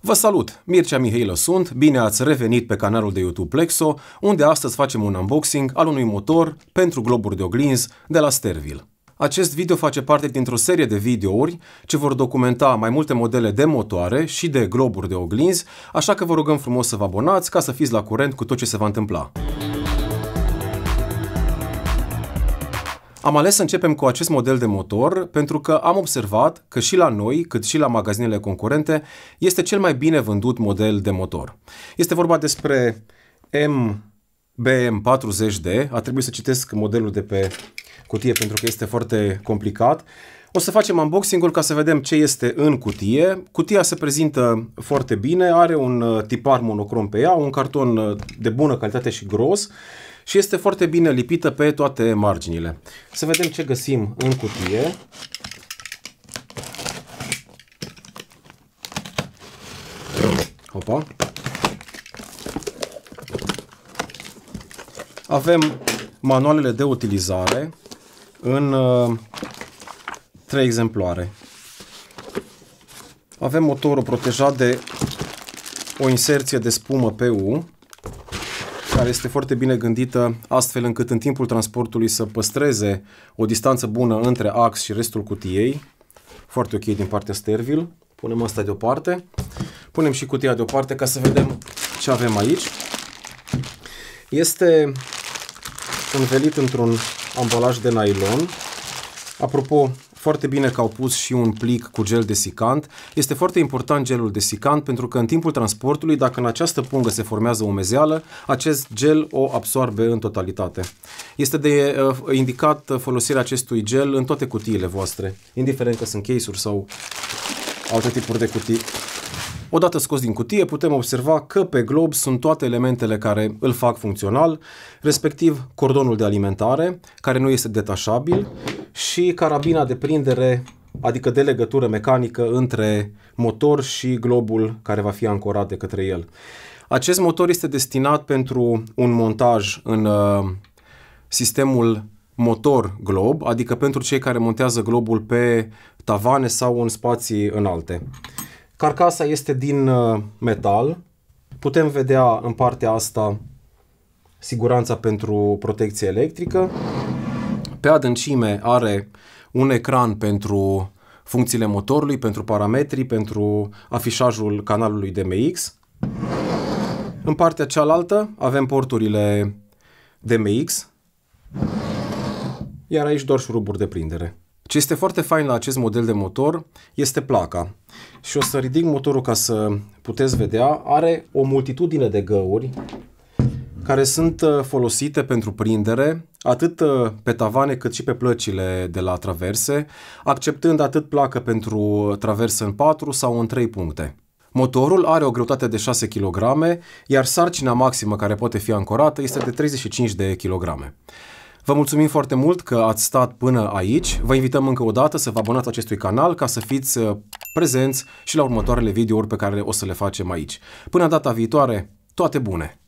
Vă salut! Mircea Mihailă sunt, bine ați revenit pe canalul de YouTube Plexo, unde astăzi facem un unboxing al unui motor pentru globuri de oglinzi de la Stervil. Acest video face parte dintr-o serie de videouri ce vor documenta mai multe modele de motoare și de globuri de oglinzi, așa că vă rugăm frumos să vă abonați ca să fiți la curent cu tot ce se va întâmpla. Am ales să începem cu acest model de motor pentru că am observat că și la noi, cât și la magazinele concurente, este cel mai bine vândut model de motor. Este vorba despre MBM40D, a trebuit să citesc modelul de pe cutie pentru că este foarte complicat. O să facem unboxing-ul ca să vedem ce este în cutie. Cutia se prezintă foarte bine, are un tipar monocrom pe ea, un carton de bună calitate și gros și este foarte bine lipită pe toate marginile. Să vedem ce găsim în cutie. Hopa. Avem manualele de utilizare în 3 exemplare. Avem motorul protejat de o inserție de spumă PU, care este foarte bine gândită astfel încât în timpul transportului să păstreze o distanță bună între ax și restul cutiei. Foarte ok din partea Stervil. Punem asta deoparte. Punem și cutia deoparte ca să vedem ce avem aici. Este învelit într-un ambalaj de nylon. Apropo, foarte bine că au pus și un plic cu gel desicant. Este foarte important gelul desicant pentru că în timpul transportului, dacă în această pungă se formează umezeală, acest gel o absorbe în totalitate. Este de indicat folosirea acestui gel în toate cutiile voastre, indiferent că sunt case-uri sau alte tipuri de cutii. Odată scos din cutie, putem observa că pe glob sunt toate elementele care îl fac funcțional, respectiv cordonul de alimentare, care nu este detașabil, și carabina de prindere, adică de legătură mecanică între motor și globul care va fi ancorat de către el. Acest motor este destinat pentru un montaj în sistemul motor-glob, adică pentru cei care montează globul pe tavane sau în spații înalte. Carcasa este din metal. Putem vedea în partea asta siguranța pentru protecție electrică. Pe adâncime are un ecran pentru funcțiile motorului, pentru parametri, pentru afișajul canalului DMX. În partea cealaltă avem porturile DMX, iar aici doar șuruburi de prindere. Ce este foarte fain la acest model de motor este placa. Și o să ridic motorul ca să puteți vedea. Are o multitudine de găuri care sunt folosite pentru prindere, atât pe tavane cât și pe plăcile de la traverse, acceptând atât placă pentru traversă în 4 sau în 3 puncte. Motorul are o greutate de 6 kg, iar sarcina maximă care poate fi ancorată este de 35 de kg. Vă mulțumim foarte mult că ați stat până aici. Vă invităm încă o dată să vă abonați acestui canal ca să fiți prezenți și la următoarele videouri pe care o să le facem aici. Până data viitoare, toate bune!